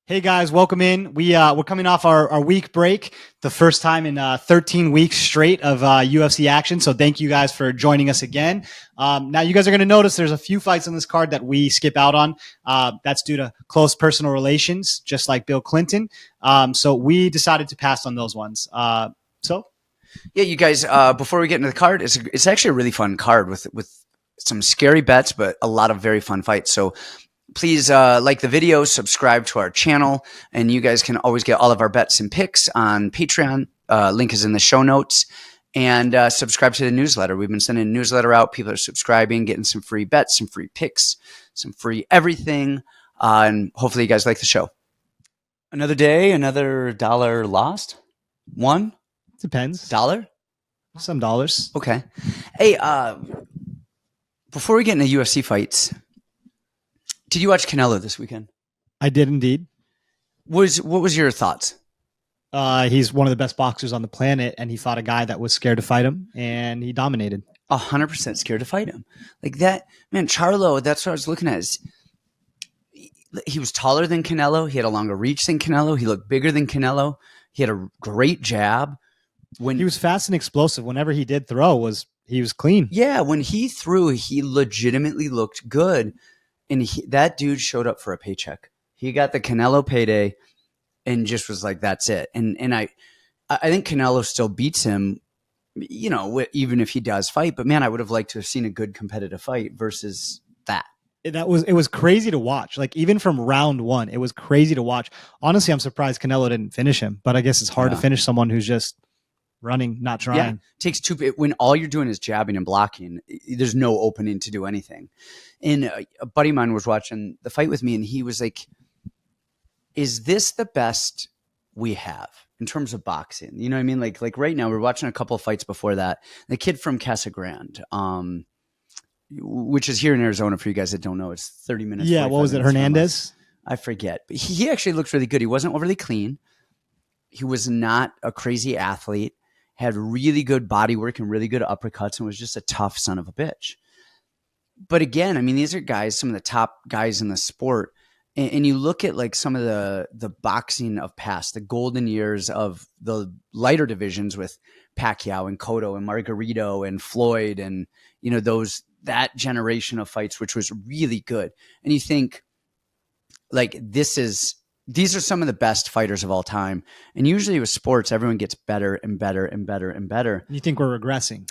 Hey guys, welcome in. We're coming off our week break, the first time in 13 weeks straight of UFC action. So thank you guys for joining us again. Now you guys are going to notice there's a few fights on this card that we skip out on. That's due to close personal relations, just like Bill Clinton. So we decided to pass on those ones. Yeah, you guys. Before we get into the card, it's actually a really fun card with some scary bets, but a lot of very fun fights. So please like the video, subscribe to our channel, and you guys can always get all of our bets and picks on Patreon. Link is in the show notes. And subscribe to the newsletter. We've been sending a newsletter out. People are subscribing, getting some free bets, some free picks, some free everything. And hopefully you guys like the show. Another day, another dollar lost? One? Depends. Dollar? Some dollars. Okay. Hey, before we get into UFC fights, did you watch Canelo this weekend? I did indeed. What was your thoughts? He's one of the best boxers on the planet, and he fought a guy that was scared to fight him, and he dominated. 100% scared to fight him. Like that, man, Charlo, that's what I was looking at. He was taller than Canelo. He had a longer reach than Canelo. He looked bigger than Canelo. He had a great jab. He was fast and explosive. Whenever he did throw, he was clean. Yeah, when he threw, he legitimately looked good. And that dude showed up for a paycheck. He got the Canelo payday and just was like, that's it. And I think Canelo still beats him, you know, even if he does fight. But man, I would have liked to have seen a good competitive fight versus that. It was crazy to watch. Like even from round one, it was crazy to watch. Honestly, I'm surprised Canelo didn't finish him. But I guess it's hard to finish someone who's just running, not trying. Yeah, it takes two. When all you're doing is jabbing and blocking, there's no opening to do anything. And a buddy of mine was watching the fight with me, and he was like, "Is this the best we have in terms of boxing?" You know what I mean? Like right now, we're watching a couple of fights before that. The kid from Casa Grande, which is here in Arizona. For you guys that don't know, it's 30 minutes. Yeah, what was it, Hernandez? I forget, but he actually looked really good. He wasn't overly clean. He was not a crazy athlete. Had really good body work and really good uppercuts, and was just a tough son of a bitch. But again, I mean, these are guys, some of the top guys in the sport. And you look at like some of the boxing of past, the golden years of the lighter divisions with Pacquiao and Cotto and Margarito and Floyd and, you know, that generation of fights, which was really good. And you think like these are some of the best fighters of all time. And usually with sports, everyone gets better and better and better and better. You think we're regressing?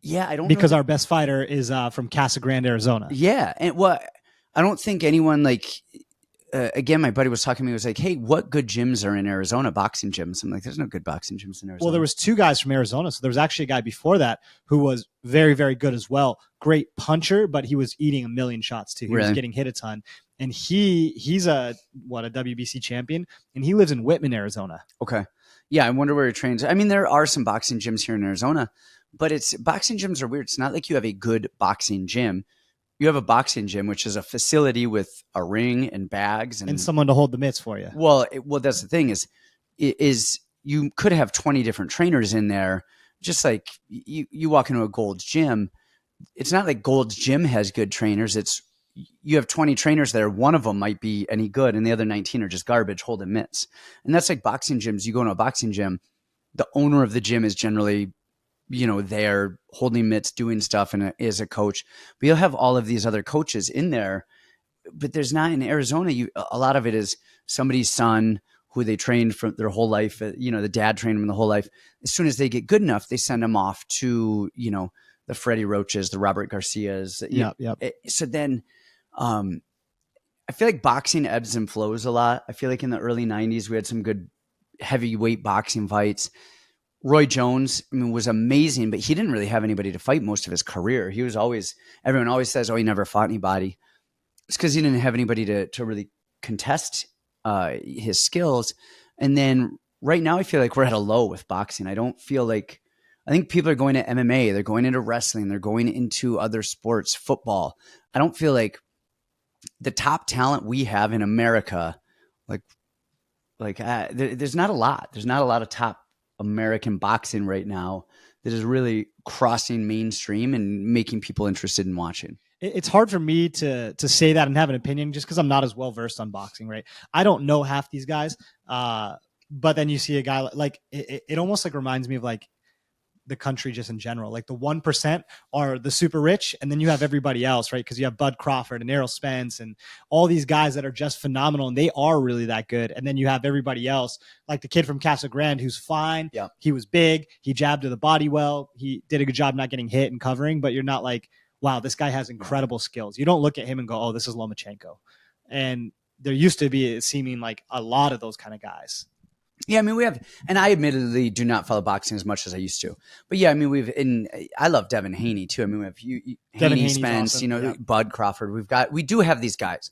Yeah, I don't because know. Our best fighter is from Casa Grande, Arizona. Yeah, and I don't think anyone like. Again, my buddy was talking to me. He was like, "Hey, what good gyms are in Arizona? Boxing gyms?" I'm like, "There's no good boxing gyms in Arizona." Well, there was two guys from Arizona, so there was actually a guy before that who was very, very good as well. Great puncher, but he was eating a million shots too. He was getting hit a ton, and he's a WBC champion, and he lives in Whitman, Arizona. Okay, yeah, I wonder where he trains. I mean, there are some boxing gyms here in Arizona, but boxing gyms are weird. It's not like you have a good boxing gym. You have a boxing gym, which is a facility with a ring and bags and someone to hold the mitts for you. Well, that's the thing is you could have 20 different trainers in there. Just like you walk into a Gold's Gym, it's not like Gold's Gym has good trainers. It's you have 20 trainers there. One of them might be any good, and the other 19 are just garbage holding mitts. And that's like boxing gyms. You go into a boxing gym, the owner of the gym is generally, you know, they're holding mitts, doing stuff, and is a coach. But you'll have all of these other coaches in there, but there's not in Arizona. A lot of it is somebody's son who they trained for their whole life. You know, the dad trained them the whole life. As soon as they get good enough, they send them off to, you know, the Freddie Roaches, the Robert Garcias. Yep. So then, I feel like boxing ebbs and flows a lot. I feel like in the early 90s, we had some good heavyweight boxing fights. Roy Jones, I mean, was amazing, but he didn't really have anybody to fight most of his career. He was everyone always says, oh, he never fought anybody. It's because he didn't have anybody to really contest his skills. And then right now I feel like we're at a low with boxing. I think people are going to MMA. They're going into wrestling. They're going into other sports, football. I don't feel like the top talent we have in America, there's not a lot. There's not a lot of top American boxing right now that is really crossing mainstream and making people interested in watching. it's hard for me to say that and have an opinion just because I'm not as well versed on boxing, right? I don't know half these guys. But then you see a guy like it almost like reminds me of like the country just in general. Like the 1% are the super rich, and then you have everybody else, right? Because you have Bud Crawford and Errol Spence and all these guys that are just phenomenal, and they are really that good. And then you have everybody else, like the kid from Casa Grande, who's fine. Yeah. He was big. He jabbed to the body well. He did a good job not getting hit and covering, but you're not like, wow, this guy has incredible skills. You don't look at him and go, oh, this is Lomachenko. And there used to be seeming like a lot of those kind of guys. Yeah, I mean, we have, and I admittedly do not follow boxing as much as I used to. But yeah, I mean, I love Devin Haney too. I mean, we have Haney, Spence, awesome. Bud Crawford. We do have these guys.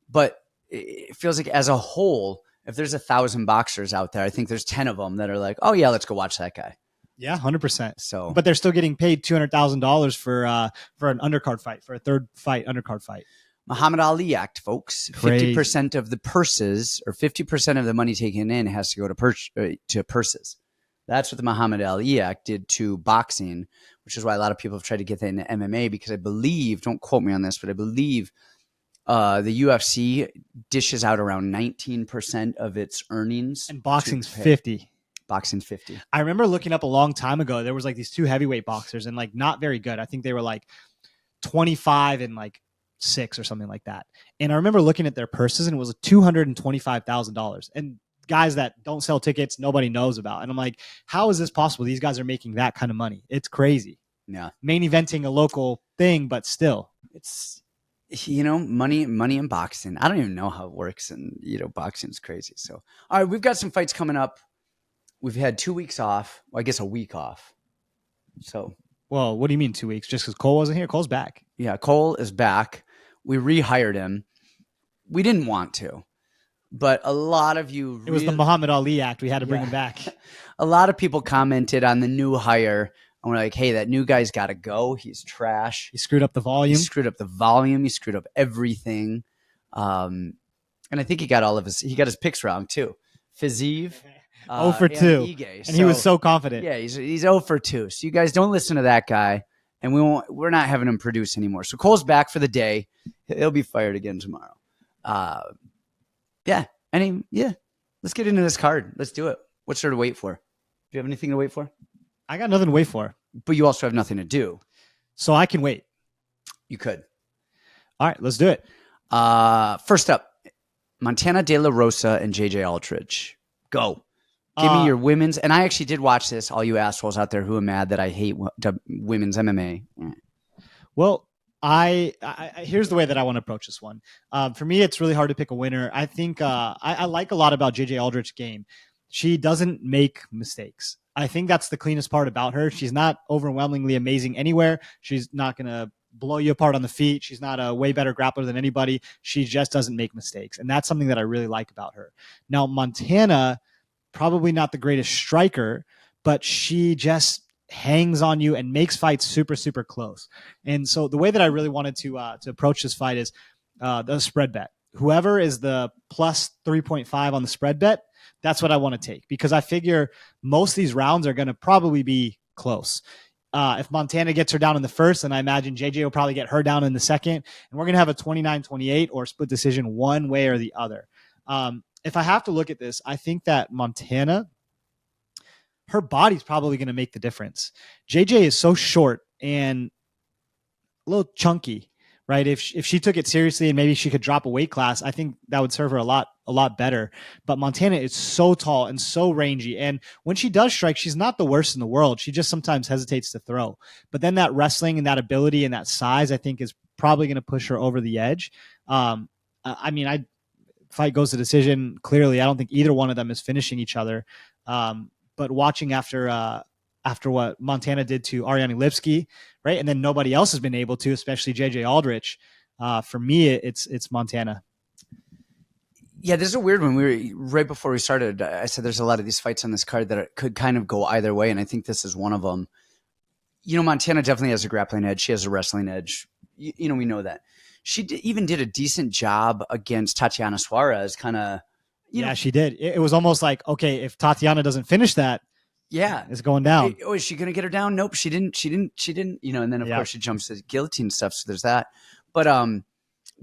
But it feels like as a whole, if there's 1,000 boxers out there, I think there's 10 of them that are like, oh yeah, let's go watch that guy. Yeah, 100%. So, but they're still getting paid $200,000 for an undercard fight, for a third fight, undercard fight. Muhammad Ali Act, folks. Crazy. 50% of the purses, or 50% of the money taken in, has to go to purses. That's what the Muhammad Ali Act did to boxing, which is why a lot of people have tried to get that into MMA, because I believe, don't quote me on this, but I believe the UFC dishes out around 19% of its earnings. And boxing's 50. Boxing's 50. I remember looking up a long time ago, there was like these two heavyweight boxers and like not very good. I think they were like 25 and like 6 or something like that. And I remember looking at their purses and it was $225,000. And guys that don't sell tickets, nobody knows about. And I'm like, how is this possible? These guys are making that kind of money. It's crazy. Yeah. Main eventing a local thing, but still. It's, money in boxing. I don't even know how it works. And, boxing's crazy. So, all right, we've got some fights coming up. We've had 2 weeks off. Well, I guess a week off. So. Well, what do you mean 2 weeks? Just because Cole wasn't here? Cole's back. Yeah, Cole is back. We rehired him. We didn't want to, but a lot of you... It was the Muhammad Ali Act. We had to bring him back. A lot of people commented on the new hire, and we're like, hey, that new guy's got to go. He's trash. He screwed up the volume. He screwed up everything. And I think he got his picks wrong, too. Fiziev. 0 for 2. Ige. And he was so confident. Yeah, he's 0 for 2. So you guys don't listen to that guy. And we're not having him produce anymore. So Cole's back for the day. He'll be fired again tomorrow. Let's get into this card. Let's do it. What's there to wait for? Do you have anything to wait for? I got nothing to wait for. But you also have nothing to do. So I can wait. You could. All right, let's do it. First up, Montana De La Rosa and JJ Aldrich. Go. Give me your women's. And I actually did watch this, all you assholes out there who are mad that I hate women's MMA. Well, I here's the way that I want to approach this one. For me, it's really hard to pick a winner. I think I like a lot about JJ Aldrich's game. She doesn't make mistakes. I think that's the cleanest part about her. She's not overwhelmingly amazing anywhere. She's not going to blow you apart on the feet. She's not a way better grappler than anybody. She just doesn't make mistakes. And that's something that I really like about her. Now, Montana... probably not the greatest striker, but she just hangs on you and makes fights super, super close. And so the way that I really wanted to approach this fight is the spread bet. Whoever is the plus 3.5 on the spread bet, that's what I want to take, because I figure most of these rounds are going to probably be close. If Montana gets her down in the first, then I imagine JJ will probably get her down in the second, and we're going to have a 29-28 or split decision one way or the other. If I have to look at this, I think that Montana, her body's probably going to make the difference. JJ is so short and a little chunky, right? If she took it seriously and maybe she could drop a weight class, I think that would serve her a lot better. But Montana is so tall and so rangy. And when she does strike, she's not the worst in the world. She just sometimes hesitates to throw. But then that wrestling and that ability and that size, I think, is probably going to push her over the edge. Fight goes to decision. Clearly, I don't think either one of them is finishing each other. But watching after what Montana did to Ariane Lipski, right, and then nobody else has been able to, especially JJ Aldrich. For me, it's Montana. Yeah, this is a weird one. Right before we started, I said there's a lot of these fights on this card that could kind of go either way, and I think this is one of them. Montana definitely has a grappling edge. She has a wrestling edge. We know that. She even did a decent job against Tatiana Suarez, kind of. Yeah, she did. It was almost like, okay, if Tatiana doesn't finish that, Yeah. is going down. Oh, is she going to get her down? Nope, she didn't. You know, and then of course she jumps to guillotine stuff. So there's that. But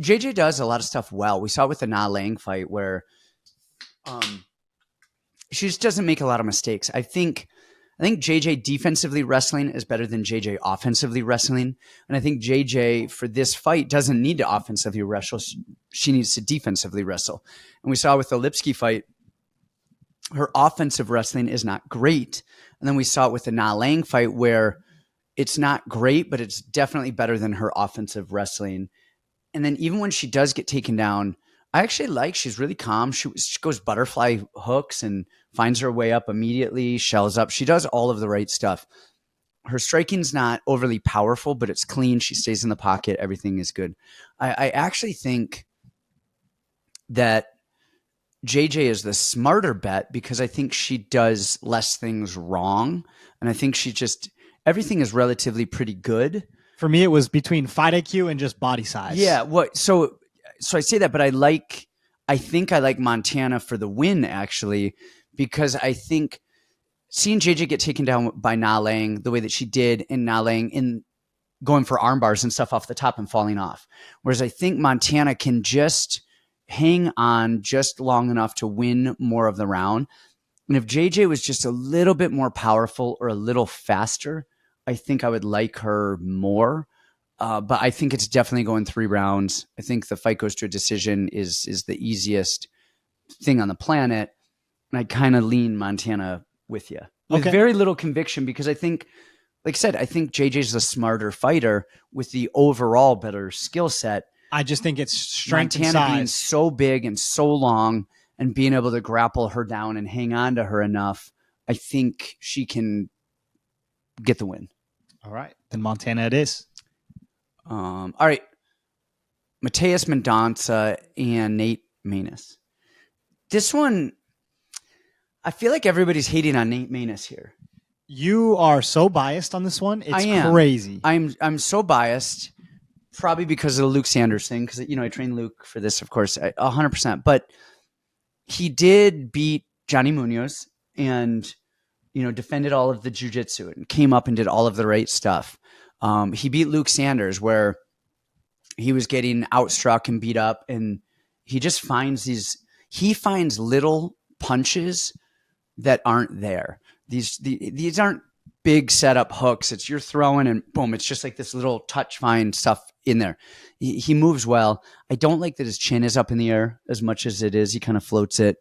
JJ does a lot of stuff well. We saw it with the Na Lang fight where she just doesn't make a lot of mistakes. I think JJ defensively wrestling is better than JJ offensively wrestling. And I think JJ for this fight doesn't need to offensively wrestle. She needs to defensively wrestle. And we saw with the Lipsky fight, her offensive wrestling is not great. And then we saw it with the Na Lang fight where it's not great, but it's definitely better than her offensive wrestling. And then even when she does get taken down, I actually like she's really calm. She goes butterfly hooks and finds her way up immediately, shells up. She does all of the right stuff. Her striking's not overly powerful, but it's clean. She stays in the pocket. Everything is good. I actually think that JJ is the smarter bet because I think she does less things wrong. And I think everything is relatively pretty good. For me, it was between fight IQ and just body size. Yeah. So I say that, but I think I like Montana for the win actually, because I think seeing JJ get taken down by Na Lang the way that she did in Na Lang in going for arm bars and stuff off the top and falling off. Whereas I think Montana can just hang on just long enough to win more of the round. And if JJ was just a little bit more powerful or a little faster, I think I would like her more. But I think it's definitely going 3 rounds. I think the fight goes to a decision is the easiest thing on the planet. And I kind of lean Montana with you. With very little conviction because I think, like I said, I think JJ's the smarter fighter with the overall better skill set. I just think it's strength Montana and size. being so big and so long and being able to grapple her down and hang on to her enough, I think she can get the win. All right. Then Montana it is. All right. Mateus Mendonca and Nate Maness. This one, I feel like everybody's hating on Nate Maness here. You are so biased on this one. It's crazy. I'm so biased, probably because of the Luke Sanders thing, because I trained Luke for this, of course, 100%. But he did beat Johnny Munoz and defended all of the jiu-jitsu and came up and did all of the right stuff. He beat Luke Sanders where he was getting outstruck and beat up, and he just finds little punches that aren't there. These aren't big setup hooks. It's you're throwing and boom. It's just like this little touch fine stuff in there. He moves well. I don't like that his chin is up in the air as much as it is. He kind of floats it.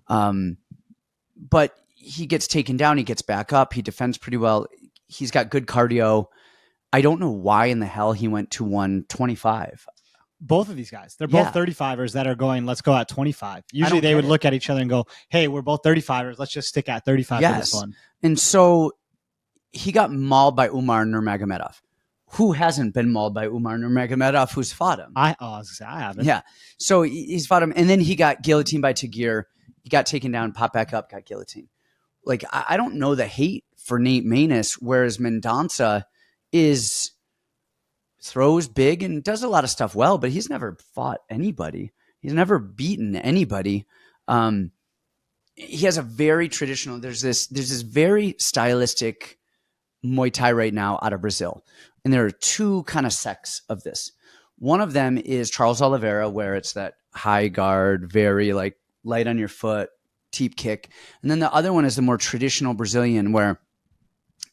But he gets taken down. He gets back up. He defends pretty well. He's got good cardio. I don't know why in the hell he went to 125. Both of these guys, they're both 35ers that are going, let's go at 25. Usually they would look at each other and go, hey, we're both 35ers. Let's just stick at 35 for this one. And so he got mauled by Umar Nurmagomedov. Who hasn't been mauled by Umar Nurmagomedov who's fought him? I haven't. Yeah. So he's fought him. And then he got guillotined by Tagir. He got taken down, popped back up, got guillotined. Like, I don't know the hate for Nate Maness, whereas Mendonca throws big and does a lot of stuff well, but he's never fought anybody. He's never beaten anybody. He has a very traditional, there's this very stylistic Muay Thai right now out of Brazil. And there are 2 kind of sects of this. One of them is Charles Oliveira, where it's that high guard, very like light on your foot, teep kick. And then the other one is the more traditional Brazilian, where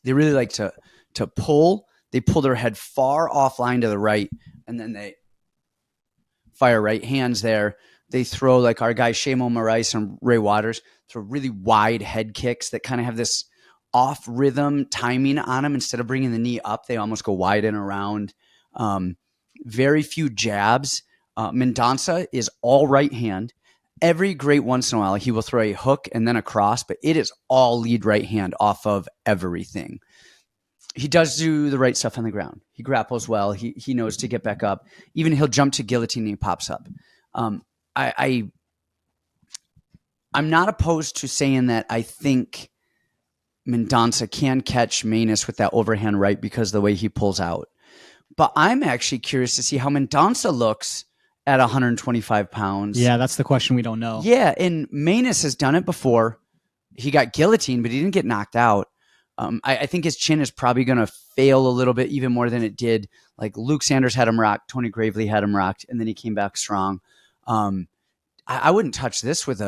they really like to pull. They pull their head far offline to the right, and then they fire right hands there. They throw, like our guy Shamo Moraes and Ray Waters, throw really wide head kicks that kind of have this off rhythm timing on them. Instead of bringing the knee up, they almost go wide and around. Very few jabs. Mendonca is all right hand. Every great once in a while, he will throw a hook and then a cross, but it is all lead right hand off of everything. He does do the right stuff on the ground. He grapples well. He knows to get back up. Even he'll jump to guillotine and he pops up. I'm not opposed to saying that I think Mendonca can catch Maness with that overhand right because of the way he pulls out. But I'm actually curious to see how Mendonca looks at 125 pounds. Yeah, that's the question we don't know. Yeah, and Maness has done it before. he got guillotined, but he didn't get knocked out. I think his chin is probably going to fail a little bit, even more than it did. Like Luke Sanders had him rocked, Tony Gravely had him rocked, and then he came back strong. I wouldn't touch this with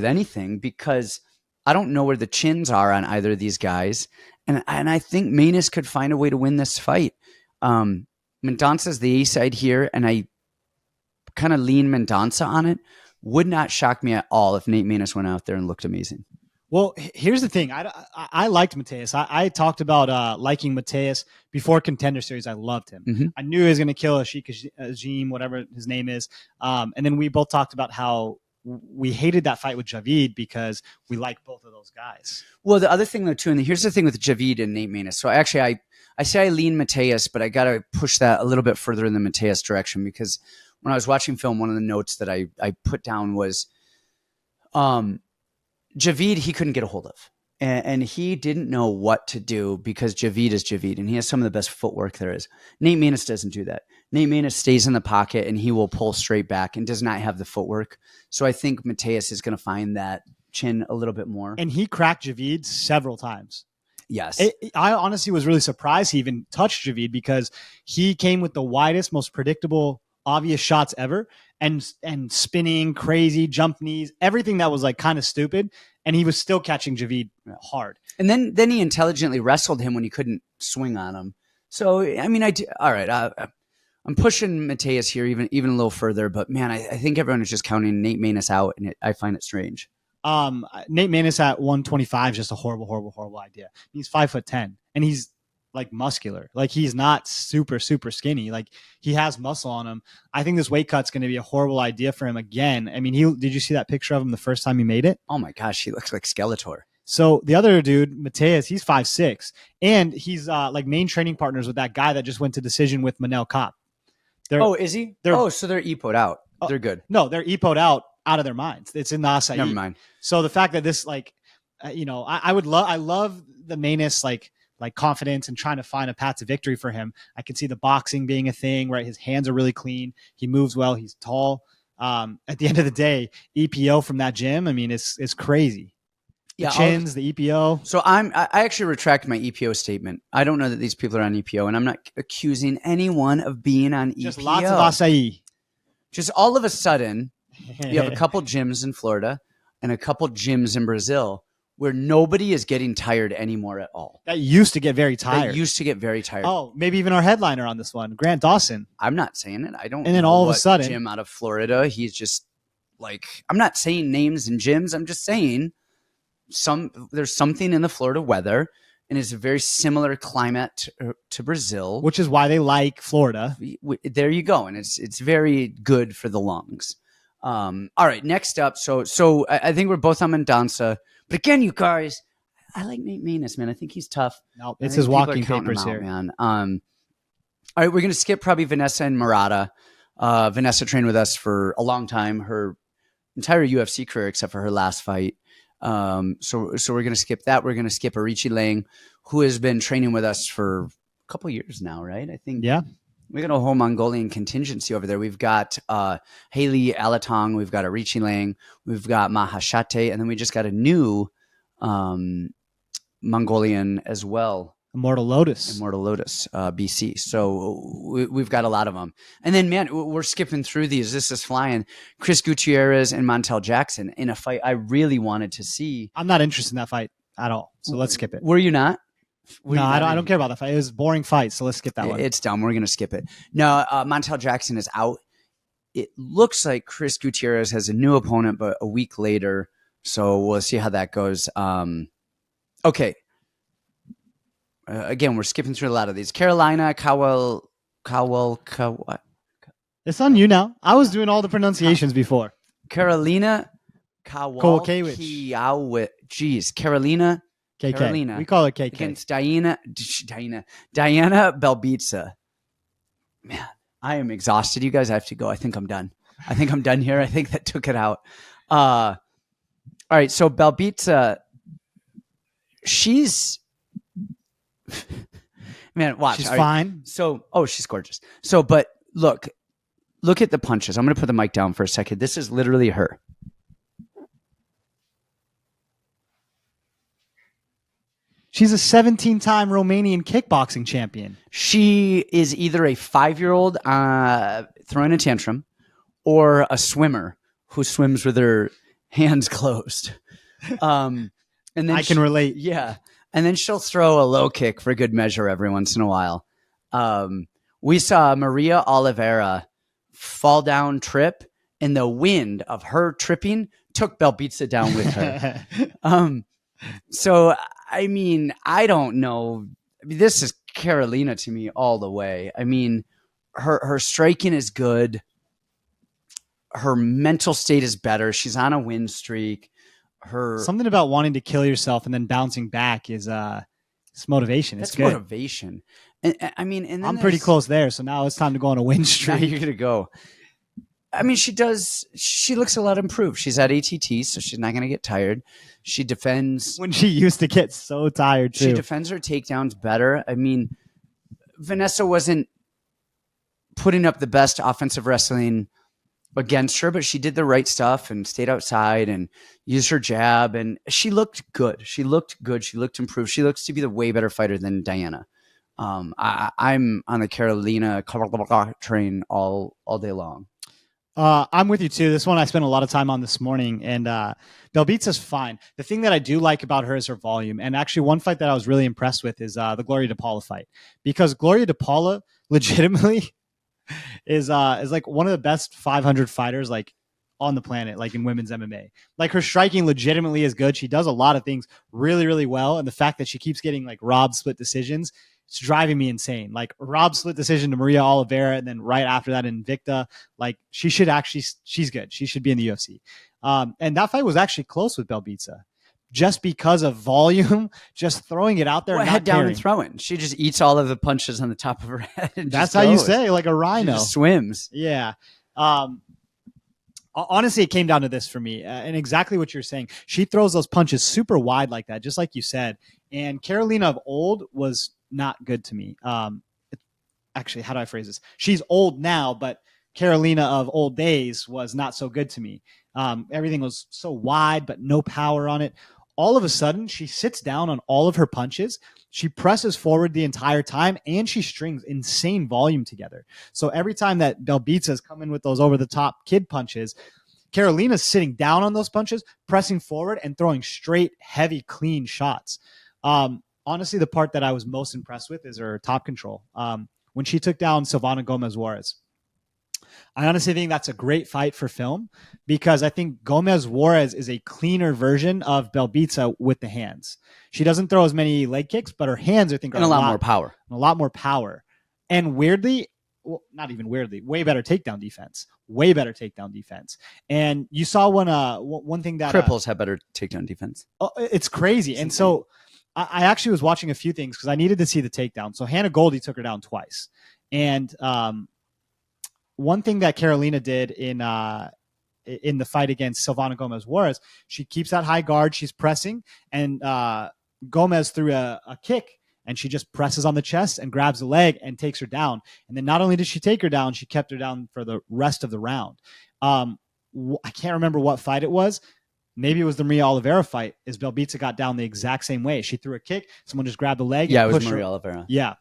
anything because I don't know where the chins are on either of these guys, and I think Maness could find a way to win this fight. Mendonca's the A side here, and I kind of lean Mendonca on it. Would not shock me at all if Nate Maness went out there and looked amazing. Well, here's the thing. I liked Mateus. I talked about liking Mateus before Contender Series. I loved him. Mm-hmm. I knew he was going to kill Ashik Azim, whatever his name is. And then we both talked about how we hated that fight with Javid because we like both of those guys. Well, the other thing, though, too, and here's the thing with Javid and Nate Maness. So actually, I say I lean Mateus, but I got to push that a little bit further in the Mateus direction because when I was watching film, one of the notes that I put down was Javid, he couldn't get a hold of. And he didn't know what to do because Javid is Javid, and he has some of the best footwork there is. Nate Maness doesn't do that. Nate Maness stays in the pocket, and he will pull straight back and does not have the footwork. So I think Mateus is going to find that chin a little bit more. And he cracked Javid several times. Yes. I honestly was really surprised he even touched Javid because he came with the widest, most predictable, obvious shots ever and spinning, crazy, jump knees, everything that was like kind of stupid. And he was still catching Javid hard. And then he intelligently wrestled him when he couldn't swing on him. So, I mean, all right. I'm pushing Mateus here even a little further, but man, I think everyone is just counting Nate Maness out, and I find it strange. Nate Maness at 125 is just a horrible idea. He's 5'10", and he's like muscular. Like he's not super skinny. Like he has muscle on him. I think this weight cut's going to be a horrible idea for him again. I mean, did you see that picture of him the first time he made it? Oh my gosh, he looks like Skeletor. So the other dude, Mateus, he's 5'6", and he's like main training partners with that guy that just went to decision with Manel Kopp. Is he? So they're EPO'd out. They're good. No, they're EPO'd out of their minds. It's in the acai. Never mind. So the fact that this, like, I love the Maness, like confidence and trying to find a path to victory for him. I can see the boxing being a thing, right? His hands are really clean. He moves well. He's tall. At the end of the day, EPO from that gym, I mean, it's crazy. The chins, the EPO. So I actually retract my EPO statement. I don't know that these people are on EPO, and I'm not accusing anyone of being on EPO. Just lots of acai. Just all of a sudden, you have a couple gyms in Florida and a couple gyms in Brazil where nobody is getting tired anymore at all. That used to get very tired. Oh, maybe even our headliner on this one, Grant Dawson. I'm not saying it. I don't. And then all of a sudden, gym out of Florida, he's just like, I'm not saying names and gyms. I'm just saying there's something in the Florida weather, and it's a very similar climate to Brazil, which is why they like Florida. There you go, and it's very good for the lungs. All right, next up. So I think we're both on Mendonca. But again, you guys, I like Nate Maness, man. I think he's tough. No, it's his walking papers out, here, man. All right, we're gonna skip probably Vennessa and Murata. Vennessa trained with us for a long time, her entire UFC career except for her last fight. So we're gonna skip that. We're gonna skip Qileng, who has been training with us for a couple years now, right? I think. Yeah. We got a whole Mongolian contingency over there. We've got Haley Alatong, we've got Qileng, we've got Mahashate, and then we just got a new Mongolian as well. Immortal Lotus, BC. So we've got a lot of them. And then, man, we're skipping through these. This is flying. Chris Gutierrez and Montel Jackson in a fight I really wanted to see. I'm not interested in that fight at all, so let's skip it. Were you not? I don't care about that fight. It was a boring fight, so let's skip that one. It's dumb. We're going to skip it. No, Montel Jackson is out. It looks like Chris Gutierrez has a new opponent, but a week later. So we'll see how that goes. Okay. Again, we're skipping through a lot of these. Karolina, It's on you now. I was doing all the pronunciations before. Karolina Kowalkiewicz. Jeez, Karolina. KK. Karolina. We call her KK. Against Diana Belbita. Man, I am exhausted. You guys have to go. I think I'm done here. I think that took it out. All right. So Belbita, she's, man, watch. She's fine. So, she's gorgeous. So, but look at the punches. I'm going to put the mic down for a second. This is literally her. She's a 17-time Romanian kickboxing champion. She is either a 5-year-old throwing a tantrum or a swimmer who swims with her hands closed. And then I can relate. Yeah. And then she'll throw a low kick for good measure every once in a while. We saw Maria Oliveira fall down, trip, and the wind of her tripping took Belbita down with her. So, I mean, I don't know. I mean, this is Karolina to me all the way. I mean, her striking is good. Her mental state is better. She's on a win streak. Something about wanting to kill yourself and then bouncing back is it's motivation. It's good. Motivation. And I mean, and I'm pretty close there. So now it's time to go on a win streak. Now you're gonna go. I mean, she looks a lot improved. She's at ATT, so she's not going to get tired. She defends. When she used to get so tired, too. She defends her takedowns better. I mean, Vennessa wasn't putting up the best offensive wrestling against her, but she did the right stuff and stayed outside and used her jab. And she looked good. She looked good. She looked improved. She looks to be the way better fighter than Diana. I'm on the Karolina train all day long. I'm with you too. This one I spent a lot of time on this morning, and Belbita's fine. The thing that I do like about her is her volume. And actually, one fight that I was really impressed with is the Gloria DePaula fight, because Gloria DePaula legitimately is like one of the best 500 fighters like on the planet, like in women's MMA. Like her striking legitimately is good. She does a lot of things really, really well, and the fact that she keeps getting like robbed split decisions, it's driving me insane. Like Rob split decision to Maria Oliveira, and then right after that Invicta. Like she's good. She should be in the UFC. And that fight was actually close with Belbita, just because of volume, just throwing it out there. Well, head down and throwing. She just eats all of the punches on the top of her head. And that's how you say, like a rhino. She just swims. Yeah. Honestly, it came down to this for me, and exactly what you're saying. She throws those punches super wide like that, just like you said. And Karolina of old was not good to me. Actually, how do I phrase this? She's old now, but Karolina of old days was not so good to me. Everything was so wide, but no power on it. All of a sudden, she sits down on all of her punches. She presses forward the entire time, and she strings insane volume together. So every time that Belbita's coming with those over-the-top kid punches, Karolina's sitting down on those punches, pressing forward, and throwing straight, heavy, clean shots. Honestly, the part that I was most impressed with is her top control. When she took down Silvana Gomez-Juarez, I honestly think that's a great fight for film, because I think Gomez-Juarez is a cleaner version of Belbita with the hands. She doesn't throw as many leg kicks, but her hands, I think, are and a lot more power. A lot more power. And weirdly, well, not even weirdly, way better takedown defense. Way better takedown defense. And you saw one thing that cripples have better takedown defense. It's crazy. And so I actually was watching a few things because I needed to see the takedown. So Hannah Goldie took her down twice. And one thing that Karolina did in the fight against Silvana Gomez-Juarez, she keeps that high guard. She's pressing, and Gomez threw a kick, and she just presses on the chest and grabs the leg and takes her down. And then not only did she take her down, she kept her down for the rest of the round. I can't remember what fight it was. Maybe it was the Maria Oliveira fight. Is Belbita got down the exact same way. She threw a kick. Someone just grabbed the leg. Yeah, it was Maria Oliveira. Yeah.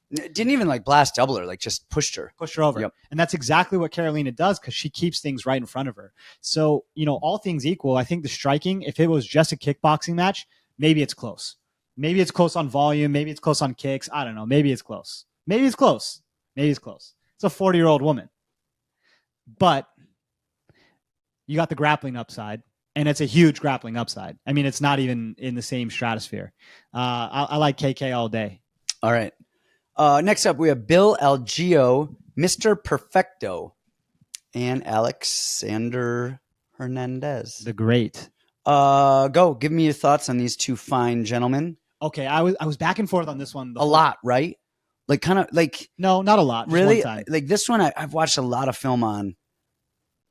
Didn't even like blast double her, like just pushed her over. Yep. And that's exactly what Karolina does, because she keeps things right in front of her. So, all things equal, I think the striking, if it was just a kickboxing match, maybe it's close. Maybe it's close on volume. Maybe it's close on kicks. I don't know. Maybe it's close. It's a 40-year-old woman. But you got the grappling upside, and it's a huge grappling upside. I mean, it's not even in the same stratosphere. I like KK all day. All right. Next up, we have Bill Algeo, Mr. Perfecto, and Alexander Hernandez. The Great. Go. Give me your thoughts on these two fine gentlemen. Okay, I was back and forth on this one. A lot, right? Like kind of like no, not a lot. Really? Like this one, I've watched a lot of film on.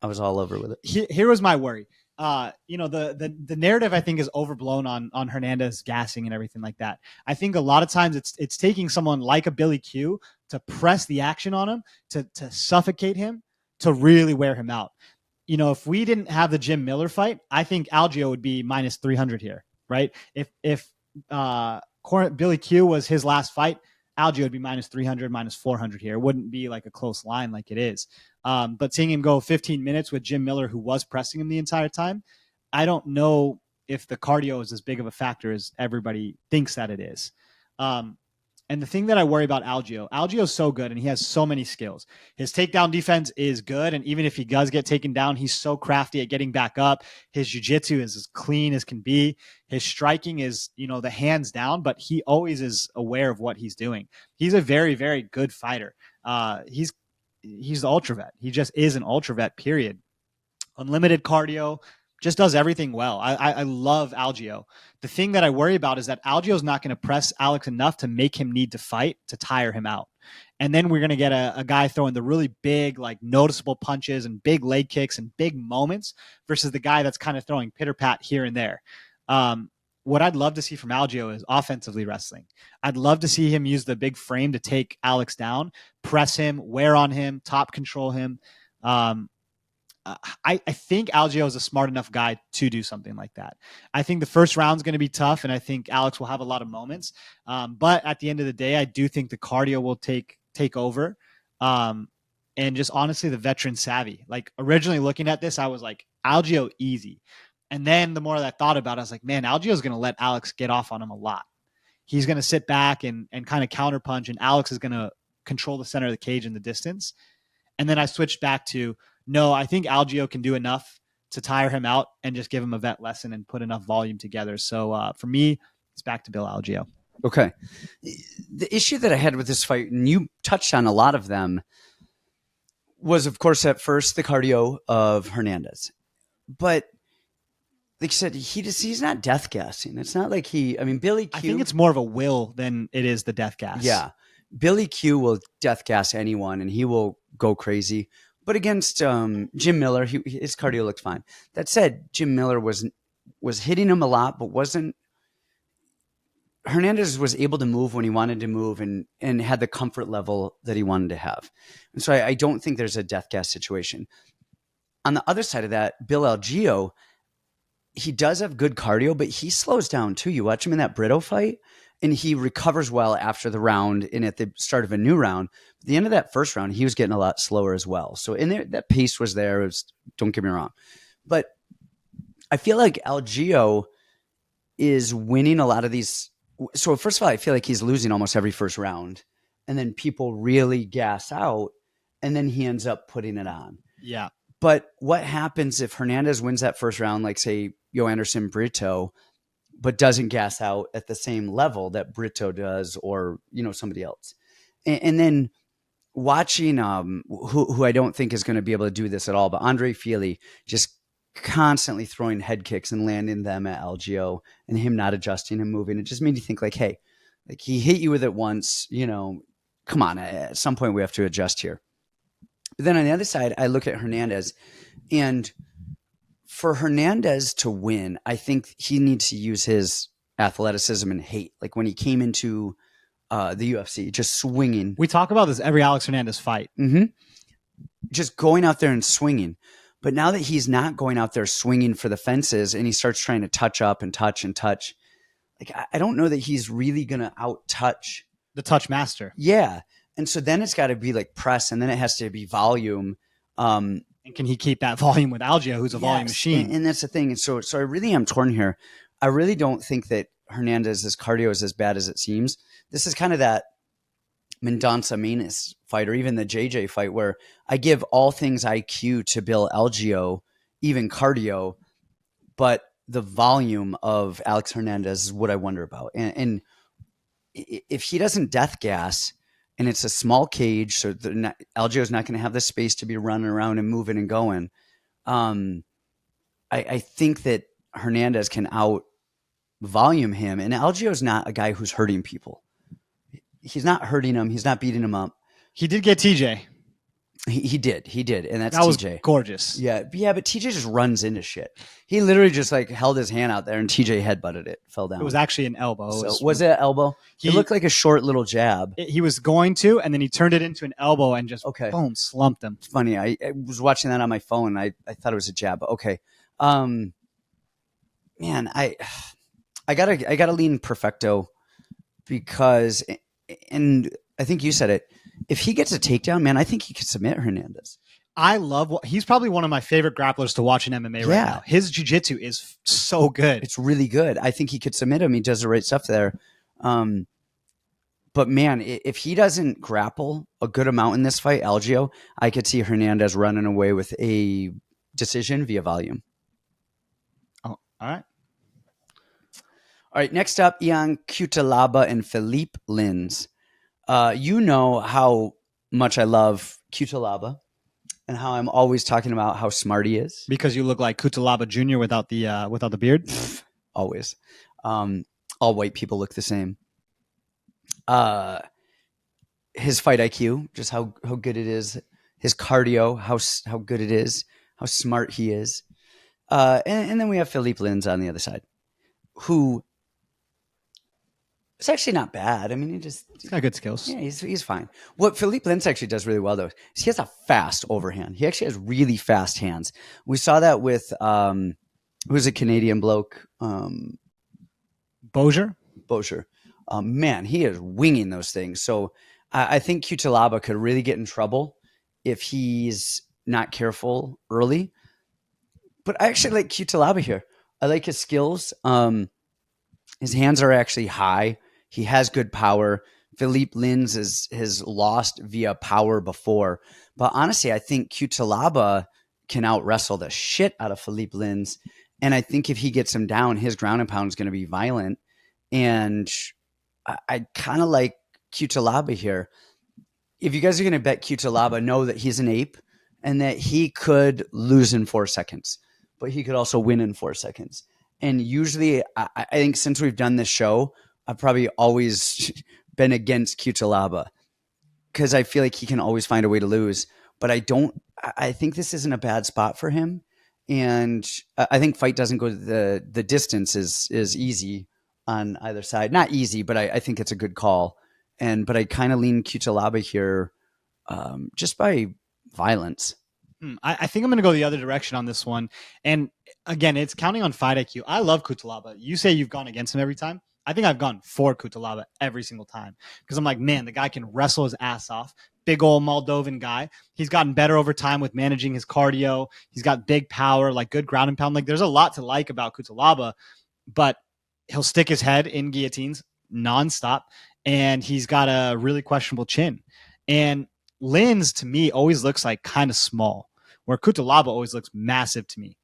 I was all over with it. Here was my worry. The narrative I think is overblown on Hernandez gassing and everything like that. I think a lot of times it's taking someone like a Billy Q to press the action on him, to suffocate him, to really wear him out. If we didn't have the Jim Miller fight, I think Algeo would be minus 300 here, right? If Billy Q was his last fight, Algeo would be minus 300, minus 400 here. It wouldn't be like a close line like it is. But seeing him go 15 minutes with Jim Miller, who was pressing him the entire time, I don't know if the cardio is as big of a factor as everybody thinks that it is. And the thing that I worry about Algeo is so good and he has so many skills. His takedown defense is good. And even if he does get taken down, he's so crafty at getting back up. His jiu-jitsu is as clean as can be. His striking is, the hands down, but he always is aware of what he's doing. He's a very, very good fighter. He's the ultra vet. He just is an ultra vet, period. Unlimited cardio, just does everything well. I love Algeo. The thing that I worry about is that Algeo is not going to press Alex enough to make him need to fight to tire him out. And then we're going to get a guy throwing the really big, like noticeable punches and big leg kicks and big moments versus the guy that's kind of throwing pitter pat here and there. What I'd love to see from Algeo is offensively wrestling. I'd love to see him use the big frame to take Alex down, press him, wear on him, top control him. I think Algeo is a smart enough guy to do something like that. I think the first round is going to be tough, and I think Alex will have a lot of moments. But at the end of the day, I do think the cardio will take over. And just honestly, the veteran savvy. Like originally looking at this, I was like, Algeo easy. And then the more that I thought about it, I was like, man, Algeo is going to let Alex get off on him a lot. He's going to sit back and kind of counterpunch, and Alex is going to control the center of the cage in the distance. And then I switched back to, no, I think Algeo can do enough to tire him out and just give him a vet lesson and put enough volume together. So for me, it's back to Bill Algeo. Okay. The issue that I had with this fight, and you touched on a lot of them, was, of course, at first the cardio of Hernandez. But like you said, he's not death gassing. It's not like Billy Q. I think it's more of a will than it is the death gas. Yeah. Billy Q will death gas anyone, and he will go crazy. But against Jim Miller, his cardio looked fine. That said, Jim Miller was hitting him a lot, but wasn't. Hernandez was able to move when he wanted to move and had the comfort level that he wanted to have. And so I don't think there's a death gas situation. On the other side of that, Bill Algeo, he does have good cardio, but he slows down too. You watch him in that Brito fight, and he recovers well after the round and at the start of a new round. At the end of that first round, he was getting a lot slower as well. So in there, that pace was there. Don't get me wrong. But I feel like Algeo is winning a lot of these. So first of all, I feel like he's losing almost every first round. And then people really gas out, and then he ends up putting it on. Yeah. But what happens if Hernandez wins that first round, like say Joanderson Brito, but doesn't gas out at the same level that Brito does, or somebody else? And then watching who I don't think is going to be able to do this at all, but Andre Fili just constantly throwing head kicks and landing them at Algeo, and him not adjusting and moving. It just made you think like, hey, like he hit you with it once, come on, at some point we have to adjust here. But then on the other side, I look at Hernandez, and for Hernandez to win, I think he needs to use his athleticism and hate. Like when he came into the UFC, just swinging. We talk about this every Alex Hernandez fight. Mm-hmm. Just going out there and swinging. But now that he's not going out there swinging for the fences, and he starts trying to touch up and touch, like I don't know that he's really going to out-touch. The touch master. Yeah. And so then it's got to be like press, and then it has to be volume. And can he keep that volume with Algeo, who's a volume machine? And that's the thing. And so I really am torn here. I really don't think that Hernandez's cardio is as bad as it seems. This is kind of that Mendonca Maness fight, or even the JJ fight, where I give all things IQ to Bill Algeo, even cardio, but the volume of Alex Hernandez is what I wonder about. And if he doesn't death gas, and it's a small cage, so Algeo is not going to have the space to be running around and moving and going. I think that Hernandez can out volume him, and Algeo is not a guy who's hurting people. He's not hurting him. He's not beating him up. He did get TJ. He did, and that's that was TJ. Gorgeous. Yeah, but TJ just runs into shit. He literally just like held his hand out there, and TJ headbutted it, fell down. It was actually an elbow. Was it an elbow? It looked like a short little jab. He was going to, and then he turned it into an elbow and just boom, slumped him. It's funny. I was watching that on my phone. I thought it was a jab. Okay, man, I gotta lean Perfecto because, and I think you said it, if he gets a takedown, man, I think he could submit Hernandez. I love he's probably one of my favorite grapplers to watch in MMA right now. His jiu-jitsu is so good. It's really good. I think he could submit him. He does the right stuff there. But man, if he doesn't grapple a good amount in this fight, Algeo, I could see Hernandez running away with a decision via volume. Oh, all right. All right, next up, Ian Cutelaba and Philipe Lins. You know how much I love Cutelaba and how I'm always talking about how smart he is. Because you look like Cutelaba Jr. without the beard? Always. All white people look the same. His fight IQ, just how good it is. His cardio, how good it is. How smart he is. And then we have Philipe Lins on the other side, who it's actually not bad. I mean, he's got good skills. Yeah, he's fine. What Philipe Lins actually does really well, though, is he has a fast overhand. He actually has really fast hands. We saw that with who's a Canadian bloke, Bozier. Man, he is winging those things. So I think Cutelaba could really get in trouble if he's not careful early. But I actually like Cutelaba here. I like his skills. His hands are actually high. He has good power. Philipe Lins has lost via power before. But honestly, I think Cutelaba can out-wrestle the shit out of Philipe Lins. And I think if he gets him down, his ground and pound is going to be violent. And I kind of like Cutelaba here. If you guys are going to bet Cutelaba, know that he's an ape and that he could lose in 4 seconds. But he could also win in 4 seconds. And usually, I think since we've done this show, I've probably always been against Cutelaba because I feel like he can always find a way to lose. But I think this isn't a bad spot for him. And I think fight doesn't go the distance is easy on either side. Not easy, but I think it's a good call. But I kind of lean Cutelaba here just by violence. I think I'm going to go the other direction on this one. And again, it's counting on fight IQ. I love Cutelaba. You say you've gone against him every time. I think I've gone for Cutelaba every single time because I'm like, man, the guy can wrestle his ass off. Big old Moldovan guy. He's gotten better over time with managing his cardio. He's got big power, like good ground and pound. Like there's a lot to like about Cutelaba, but he'll stick his head in guillotines nonstop. And he's got a really questionable chin. And Lins, to me, always looks like kind of small, where Cutelaba always looks massive to me.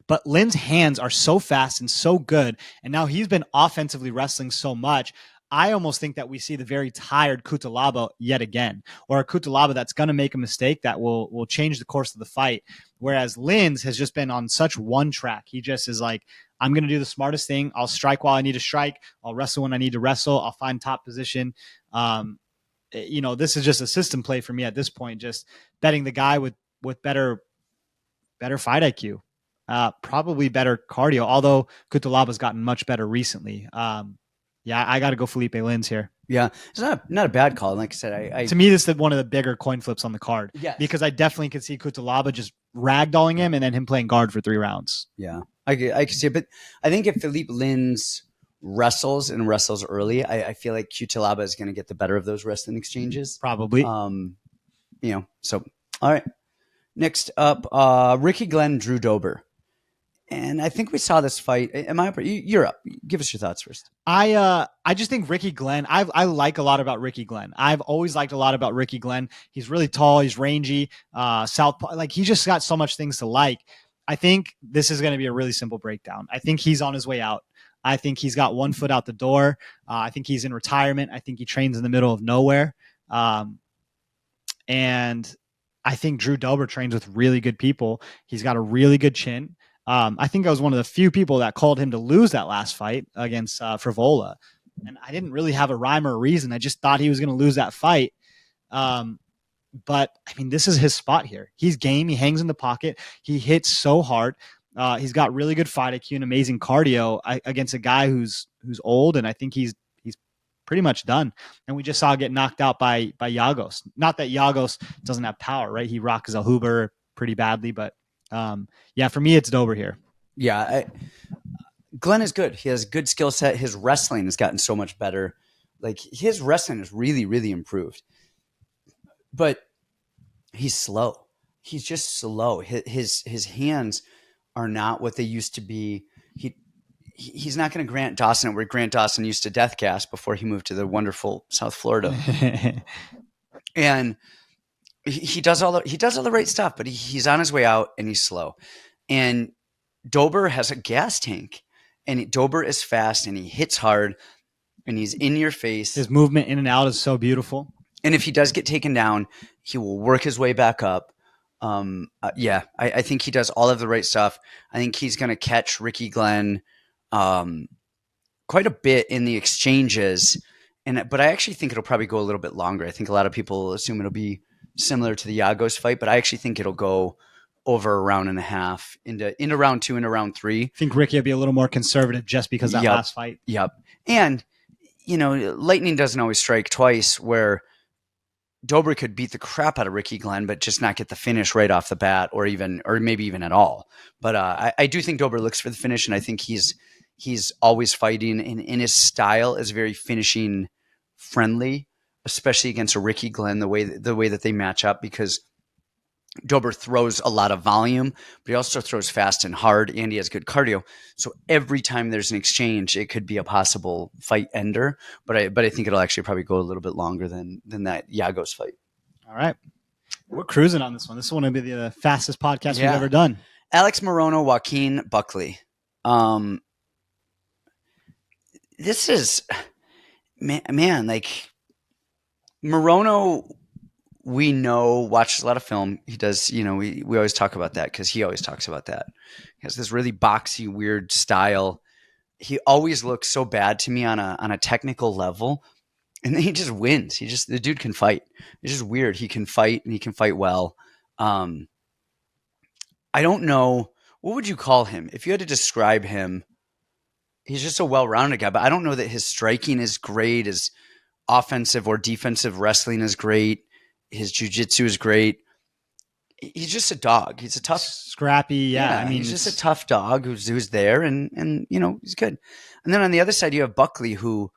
But Lin's hands are so fast and so good, and now he's been offensively wrestling so much, I almost think that we see the very tired Cutelaba yet again, or a Cutelaba that's going to make a mistake that will change the course of the fight, whereas Lin's has just been on such one track. He just is like, I'm going to do the smartest thing. I'll strike while I need to strike. I'll wrestle when I need to wrestle. I'll find top position. This is just a system play for me at this point, just betting the guy with better fight IQ, probably better cardio, although Cutelaba's gotten much better recently. I got to go Philipe Lins here. Yeah, it's not a bad call. Like I said, to me, this is one of the bigger coin flips on the card. Yes. Because I definitely could see Cutelaba just ragdolling him and then him playing guard for 3 rounds. Yeah, I can see it. But I think if Philipe Lins wrestles early, I feel like Cutelaba is going to get the better of those wrestling exchanges. Probably. So, all right. Next up, Ricky Glenn, Drew Dober. And I think we saw this fight. Am I up? You're up. Give us your thoughts first. I just think Ricky Glenn, I like a lot about Ricky Glenn. I've always liked a lot about Ricky Glenn. He's really tall. He's rangy. Southpaw. Like he just got so much things to like. I think this is going to be a really simple breakdown. I think he's on his way out. I think he's got one foot out the door. I think he's in retirement. I think he trains in the middle of nowhere. And I think Drew Dober trains with really good people. He's got a really good chin. I think I was one of the few people that called him to lose that last fight against Frivola. And I didn't really have a rhyme or a reason. I just thought he was going to lose that fight. But, I mean, this is his spot here. He's game. He hangs in the pocket. He hits so hard. He's got really good fight IQ and amazing cardio against a guy who's old, and I think he's pretty much done. And we just saw get knocked out by Yagos. Not that Yagos doesn't have power, right? He rocks a Huber pretty badly, but for me, it's Dober here. Yeah, Glenn is good. He has a good skill set. His wrestling has gotten so much better. Like his wrestling is really, really improved, but he's slow. He's just slow. His hands are not what they used to be. He's not going to Grant Dawson where Grant Dawson used to death cast before he moved to the wonderful South Florida. And he does all the right stuff, but he's on his way out and he's slow. And Dober has a gas tank, and Dober is fast and he hits hard and he's in your face. His movement in and out is so beautiful. And if he does get taken down, he will work his way back up. I think he does all of the right stuff. I think he's going to catch Ricky Glenn quite a bit in the exchanges. But I actually think it'll probably go a little bit longer. I think a lot of people assume it'll be similar to the Yagos fight, but I actually think it'll go over a round and a half into round 2, into round 3. I think Ricky will be a little more conservative just because that last fight. Yep. And, lightning doesn't always strike twice, where Dober could beat the crap out of Ricky Glenn, but just not get the finish right off the bat, or maybe even at all. But I do think Dober looks for the finish, and I think he's always fighting, and his style is very finishing friendly, especially against a Ricky Glenn, the way that they match up, because Dober throws a lot of volume, but he also throws fast and hard, and he has good cardio. So every time there's an exchange, it could be a possible fight ender. But I think it'll actually probably go a little bit longer than that Yagos fight. All right. We're cruising on this one. This is going to be the fastest podcast we've ever done. Alex Morono, Joaquin, Buckley. This is, man, like Morono, we know, watches a lot of film. He does, we always talk about that because he always talks about that. He has this really boxy, weird style. He always looks so bad to me on a technical level, and then he just wins. The dude can fight. It's just weird. He can fight, and he can fight well. I don't know. What would you call him? If you had to describe him, he's just a well-rounded guy, but I don't know that his striking is great. His offensive or defensive wrestling is great. His jiu-jitsu is great. He's just a dog. He's a tough, scrappy. Yeah. I mean, he's just a tough dog who's there, and he's good. And then on the other side, you have Buckley, who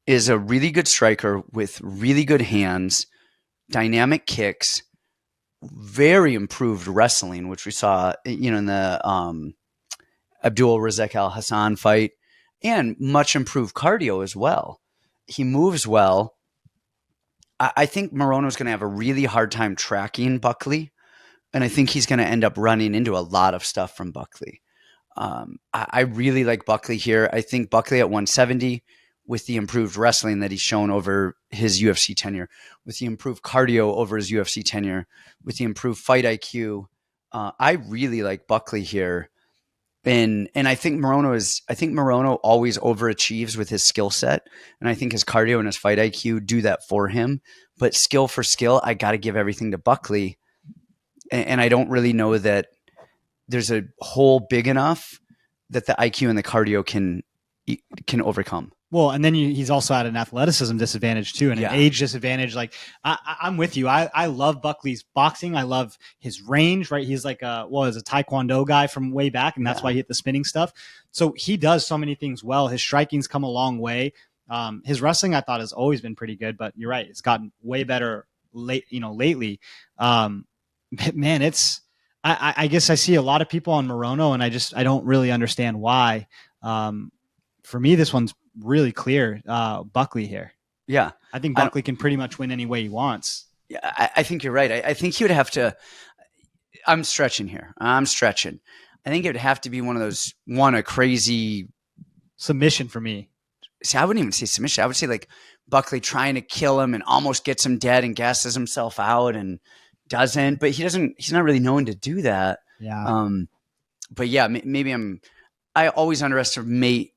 is a really good striker with really good hands, dynamic kicks, very improved wrestling, which we saw, in the Abdul Razak Alhassan fight, and much improved cardio as well. He moves well. I think Morono is going to have a really hard time tracking Buckley, and I think he's going to end up running into a lot of stuff from Buckley. I really like Buckley here. I think Buckley at 170, with the improved wrestling that he's shown over his UFC tenure, with the improved cardio over his UFC tenure, with the improved fight IQ, I really like Buckley here. And I think Morono always overachieves with his skill set. And I think his cardio and his fight IQ do that for him. But skill for skill, I got to give everything to Buckley. And I don't really know that there's a hole big enough that the IQ and the cardio can overcome. Well, and then he's also at an athleticism disadvantage too, and an age disadvantage. Like I'm with you. I love Buckley's boxing. I love his range. Right, he's like a Taekwondo guy from way back, and that's why he hit the spinning stuff. So he does so many things well. His striking's come a long way. His wrestling, I thought, has always been pretty good, but you're right, it's gotten way better lately. Man, it's I guess I see a lot of people on Morono, and I don't really understand why. For me, this one's really clear. Buckley here. Yeah. I think Buckley can pretty much win any way he wants. Yeah, I think you're right. I think he would have to, I'm stretching here. I think it would have to be a crazy submission for me. See, I wouldn't even say submission. I would say like Buckley trying to kill him and almost gets him dead and gasses himself out and doesn't, but he's not really known to do that. Yeah. But yeah, maybe I always underestimate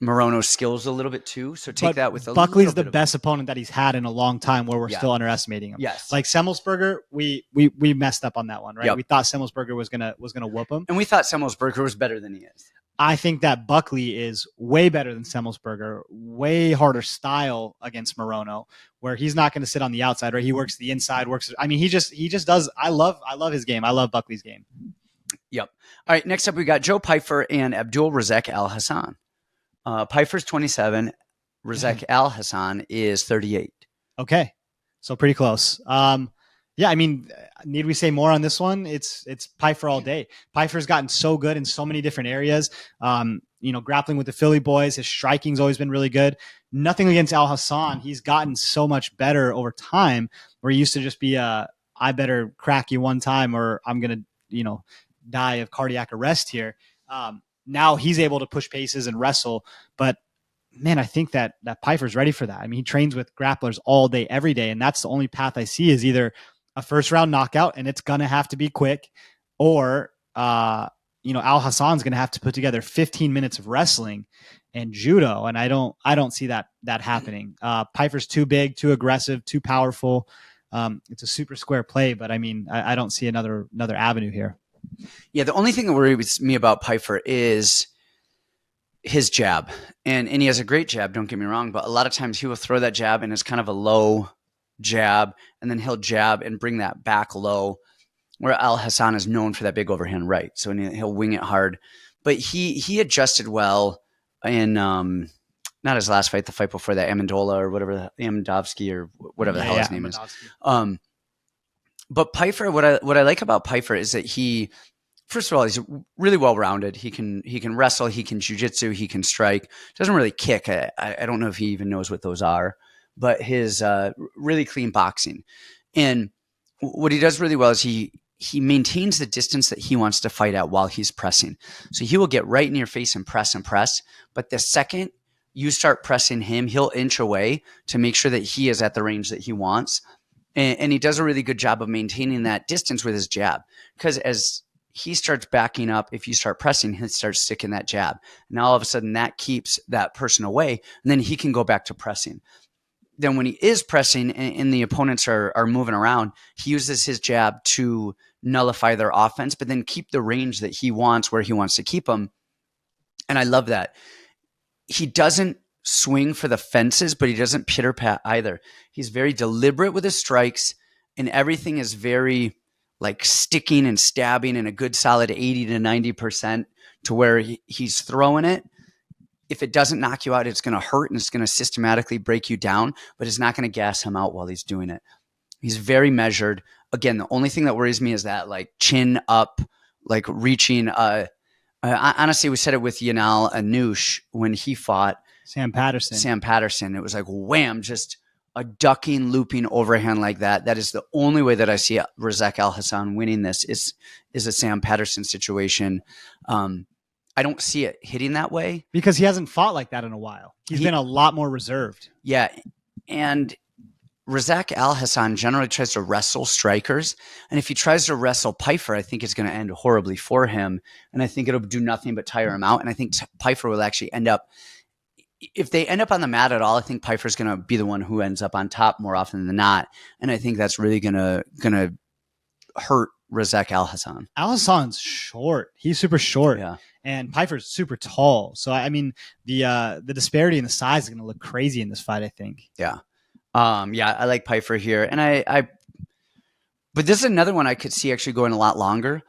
Morono's skills a little bit too. So that with a Buckley's the best opponent that he's had in a long time where we're still underestimating him. Yes. Like Semmelsberger, we messed up on that one, right? Yep. We thought Semmelsberger was gonna whoop him. And we thought Semmelsberger was better than he is. I think that Buckley is way better than Semmelsberger, way harder style against Morono, where he's not going to sit on the outside, right? He works the inside, he just does. I love his game. I love Buckley's game. Yep. All right. Next up, we got Joe Pyfer and Abdul Razak Alhassan. Pyfer's 27, Razak Alhassan is 38. Okay. So pretty close. Yeah, I mean, need we say more on this one? It's Pyfer all day. Pyfer's gotten so good in so many different areas. Grappling with the Philly boys, his striking's always been really good. Nothing against Alhassan. He's gotten so much better over time, where he used to just be I better crack you one time or I'm gonna, die of cardiac arrest here. Now he's able to push paces and wrestle, but man, I think that Pyfer's ready for that. I mean, he trains with grapplers all day, every day, and that's the only path I see is either a first round knockout, and it's gonna have to be quick, or Alhassan's gonna have to put together 15 minutes of wrestling and judo, and I don't see that happening. Pyfer's too big, too aggressive, too powerful. It's a super square play, but I mean, I don't see another avenue here. Yeah, the only thing that worries me about Pyfer is his jab, and he has a great jab, don't get me wrong, but a lot of times he will throw that jab and it's kind of a low jab, and then he'll jab and bring that back low, where Alhassan is known for that big overhand right. So he'll wing it hard, but he adjusted well in not his last fight, the fight before that, Amendola or whatever, Amendovsky or whatever the hell his name is. But Pyfer, what I like about Pyfer is that first of all, he's really well-rounded. He can wrestle, he can jiu-jitsu, he can strike. Doesn't really kick. I don't know if he even knows what those are, but his really clean boxing. And what he does really well is he maintains the distance that he wants to fight at while he's pressing. So he will get right in your face and press. But the second you start pressing him, he'll inch away to make sure that he is at the range that he wants. And he does a really good job of maintaining that distance with his jab, because as he starts backing up, if you start pressing, he starts sticking that jab. Now all of a sudden that keeps that person away, and then he can go back to pressing. Then when he is pressing and the opponents are moving around, he uses his jab to nullify their offense, but then keep the range that he wants where he wants to keep them. And I love that. He doesn't swing for the fences, but he doesn't pitter-pat either. He's very deliberate with his strikes, and everything is very like sticking and stabbing in a good solid 80 to 90% to where he's throwing it. If it doesn't knock you out, it's going to hurt and it's going to systematically break you down, but it's not going to gas him out while he's doing it. He's very measured. Again, the only thing that worries me is that like chin up, like reaching. Honestly, we said it with Yanal Anoush when he fought Sam Patterson. It was like wham, just a ducking, looping overhand like that. That is the only way that I see Razak Alhassan winning this is a Sam Patterson situation. I don't see it hitting that way because he hasn't fought like that in a while. He's been a lot more reserved. Yeah. And Razak Alhassan generally tries to wrestle strikers. And if he tries to wrestle Pyfer, I think it's going to end horribly for him. And I think it'll do nothing but tire him out. And I think Pyfer will actually end up, if they end up on the mat at all, I think Pyfer's going to be the one who ends up on top more often than not. And I think that's really going to hurt Razak Alhassan. Alhassan's short. He's super short. Yeah. And Pyfer's super tall. So, I mean, the disparity in the size is going to look crazy in this fight, I think. Yeah. I like Pyfer here. And but this is another one I could see actually going a lot longer,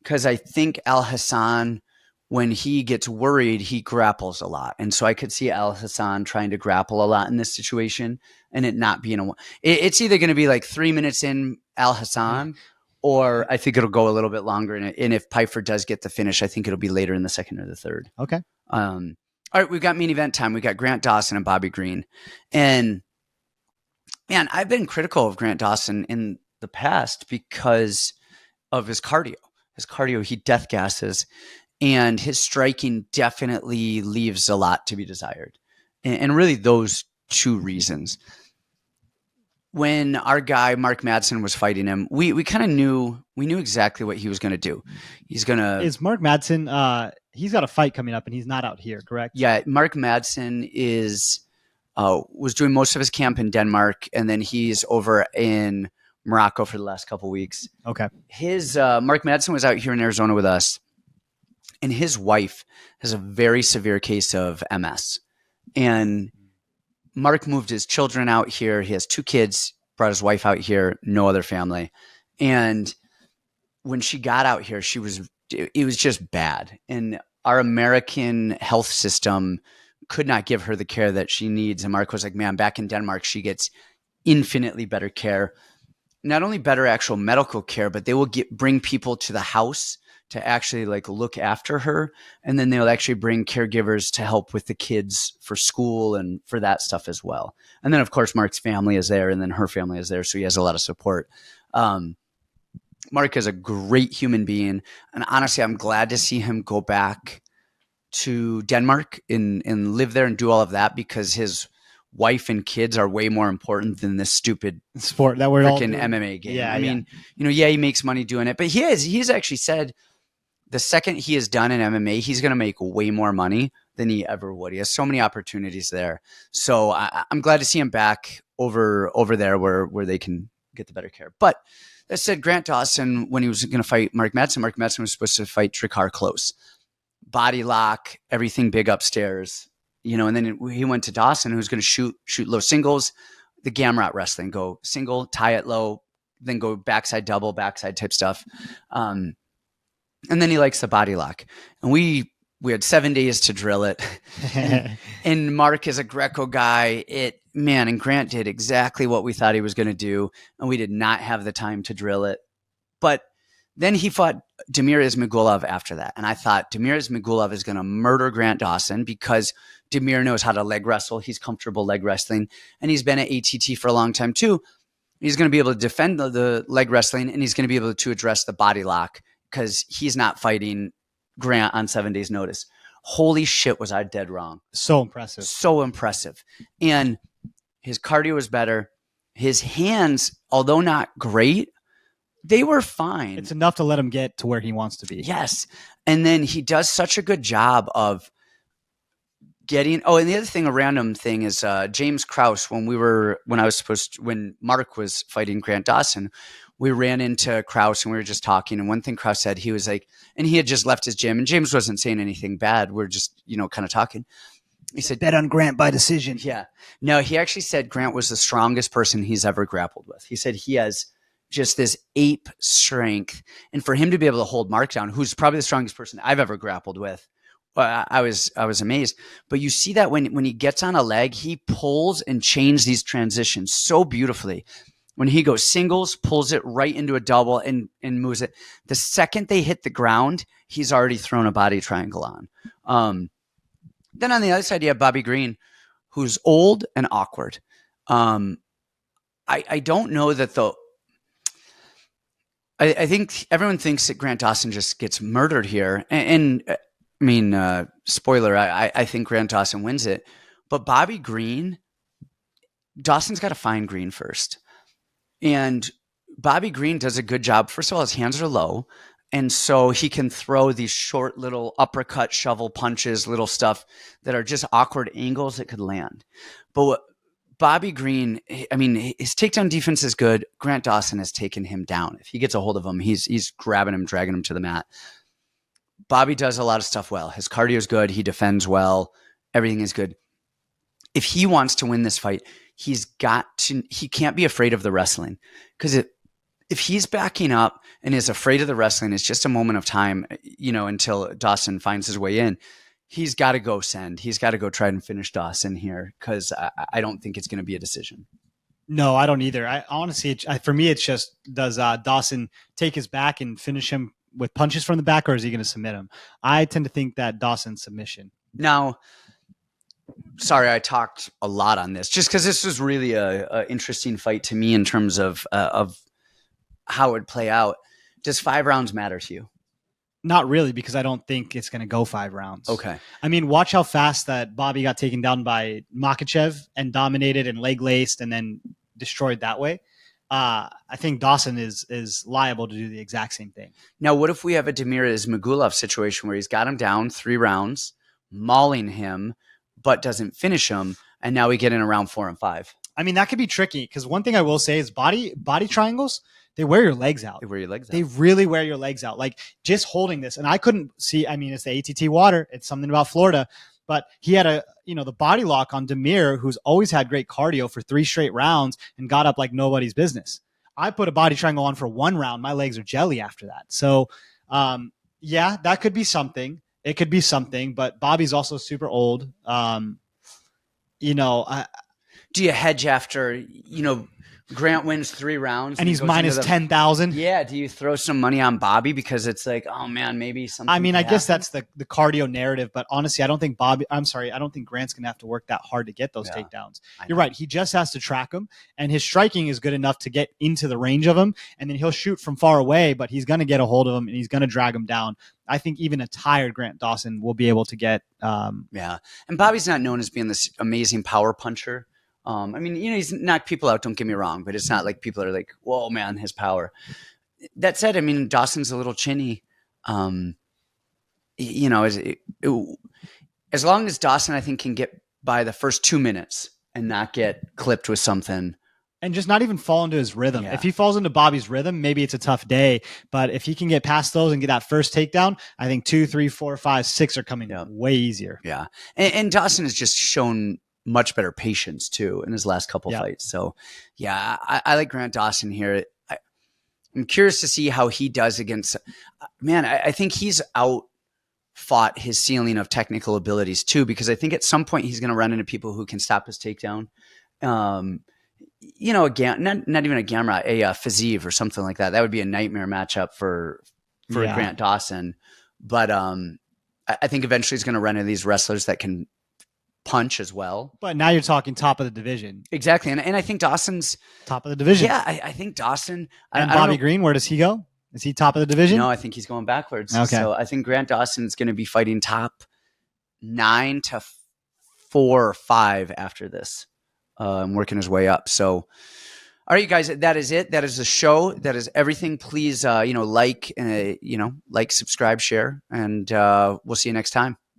because I think Alhassan, when he gets worried, he grapples a lot. And so I could see Alhassan trying to grapple a lot in this situation and it not being it's either going to be like 3 minutes in Alhassan, or I think it'll go a little bit longer. And if Pyfer does get the finish, I think it'll be later in the second or the third. Okay. All right, we've got main event time. We got Grant Dawson and Bobby Green. And man, I've been critical of Grant Dawson in the past because of his cardio. He death gasses, and his striking definitely leaves a lot to be desired. And really those two reasons. When our guy, Mark Madsen, was fighting him, we kind of knew exactly what he was going to do. Is Mark Madsen, he's got a fight coming up and he's not out here, correct? Yeah. Mark Madsen was doing most of his camp in Denmark, and then he's over in Morocco for the last couple of weeks. Okay. His Mark Madsen was out here in Arizona with us, and his wife has a very severe case of MS. And Mark moved his children out here. He has 2 kids, brought his wife out here, no other family. And when she got out here, it was just bad. And our American health system could not give her the care that she needs. And Mark was like, man, back in Denmark, she gets infinitely better care. Not only better actual medical care, but they will bring people to the house to actually like look after her. And then they'll actually bring caregivers to help with the kids for school and for that stuff as well. And then of course, Mark's family is there and then her family is there. So he has a lot of support. Mark is a great human being. And honestly, I'm glad to see him go back to Denmark and live there and do all of that, because his wife and kids are way more important than this stupid sport that we're freaking MMA game. Yeah, I mean, he makes money doing it, but he's actually said the second he is done in MMA, he's going to make way more money than he ever would. He has so many opportunities there. So I'm glad to see him back over there where they can get the better care. But that said, Grant Dawson, when he was going to fight Mark Madsen was supposed to fight Trikar close. Body lock, everything big upstairs, and then he went to Dawson, who's going to shoot low singles, the Gamrot wrestling, go single, tie it low, then go backside double, backside type stuff. And then he likes the body lock. And we had 7 days to drill it. and Mark is a Greco guy. And Grant did exactly what we thought he was going to do. And we did not have the time to drill it. But then he fought Damir Ismagulov after that. And I thought Damir Ismagulov is going to murder Grant Dawson because Damir knows how to leg wrestle. He's comfortable leg wrestling. And he's been at ATT for a long time too. He's going to be able to defend the leg wrestling, and he's going to be able to address the body lock because he's not fighting Grant on 7 days notice. Holy shit, was I dead wrong. So impressive. So impressive. And his cardio was better. His hands, although not great, they were fine. It's enough to let him get to where he wants to be. Yes. And then he does such a good job of getting, and the other thing, a random thing is James Krause, when Mark was fighting Grant Dawson, we ran into Krause and we were just talking. And one thing Krause said, he was like, and he had just left his gym and James wasn't saying anything bad. We're just, kind of talking. He said, bet on Grant by decision. Yeah. No, he actually said Grant was the strongest person he's ever grappled with. He said he has just this ape strength. And for him to be able to hold Mark down, who's probably the strongest person I've ever grappled with, I was amazed. But you see that when he gets on a leg, he pulls and changes these transitions so beautifully. When he goes singles, pulls it right into a double and moves it. The second they hit the ground, he's already thrown a body triangle on. Then on the other side, you have Bobby Green, who's old and awkward. I don't know that I think everyone thinks that Grant Dawson just gets murdered here. And I mean, spoiler, I think Grant Dawson wins it. But Bobby Green, Dawson's got to find Green first. And Bobby Green does a good job. First of all, his hands are low. And so he can throw these short little uppercut, shovel punches, little stuff that are just awkward angles that could land. But Bobby Green, I mean, his takedown defense is good. Grant Dawson has taken him down. If he gets a hold of him, he's grabbing him, dragging him to the mat. Bobby does a lot of stuff well. His cardio is good. He defends well. Everything is good. If he wants to win this fight, he can't be afraid of the wrestling, because if he's backing up and is afraid of the wrestling, it's just a moment of time, until Dawson finds his way in. He's got to go send. He's got to go try and finish Dawson here, because I don't think it's going to be a decision. No, I don't either. I honestly, for me, it's just, does Dawson take his back and finish him with punches from the back, or is he going to submit him? I tend to think that Dawson's submission. Now, sorry, I talked a lot on this just because this was really a interesting fight to me in terms of how it would play out. Does 5 rounds matter to you? Not really, because I don't think it's going to go 5 rounds. Okay. I mean, watch how fast that Bobby got taken down by Makhachev and dominated and leg laced and then destroyed that way. I think Dawson is liable to do the exact same thing. Now, what if we have a Damir Ismagulov situation where he's got him down 3 rounds, mauling him, but doesn't finish him, and now we get in around 4 and 5? I mean, that could be tricky, because one thing I will say is body triangles, they wear your legs out. They wear your legs out. They really wear your legs out. Like, just holding this, and I couldn't see, I mean, it's the ATT water. It's something about Florida, but he had the body lock on Damir, who's always had great cardio, for 3 straight rounds and got up like nobody's business. I put a body triangle on for 1 round. My legs are jelly after that. So, yeah, that could be something. It could be something, but Bobby's also super old. You know, Do you hedge after, you know, Grant wins 3 rounds and he's minus 10,000? Yeah. Do you throw some money on Bobby because it's like, oh man, maybe something? I mean, I guess happen? that's the cardio narrative, but honestly, I don't think I don't think Grant's gonna have to work that hard to get those takedowns. You're right. He just has to track him, and his striking is good enough to get into the range of him, and then he'll shoot from far away, but he's gonna get a hold of him and he's gonna drag him down. I think even a tired Grant Dawson will be able to get. And Bobby's not known as being this amazing power puncher. I mean, you know, he's knocked people out, don't get me wrong, but it's not like people are like, whoa, man, his power. That said, I mean, Dawson's a little chinny. You know, as long as Dawson, I think, can get by the first 2 minutes and not get clipped with something. And just not even fall into his rhythm. Yeah. If he falls into Bobby's rhythm, maybe it's a tough day. But if he can get past those and get that first takedown, I think 2, 3, 4, 5, 6 are coming way easier. Yeah. And Dawson has just shown much better patience too in his last couple fights. So yeah, I like Grant Dawson here. I'm curious to see how he does against, man, I think he's out fought his ceiling of technical abilities too, because I think at some point he's going to run into people who can stop his takedown. You know, again, not even a Gamrot, a Fazeev or something like that. That would be a nightmare matchup for Grant Dawson. But I think eventually he's going to run into these wrestlers that can punch as well. But now you're talking top of the division. Exactly. And I think Dawson's top of the division. Yeah, I think Dawson. And Bobby Green, where does he go? Is he top of the division? No, I think he's going backwards. Okay. So I think Grant Dawson's going to be fighting top 9 to 4 or 5 after this. Working his way up. So, all right, you guys, that is it. That is the show. That is everything. Please, like, subscribe, share, and we'll see you next time.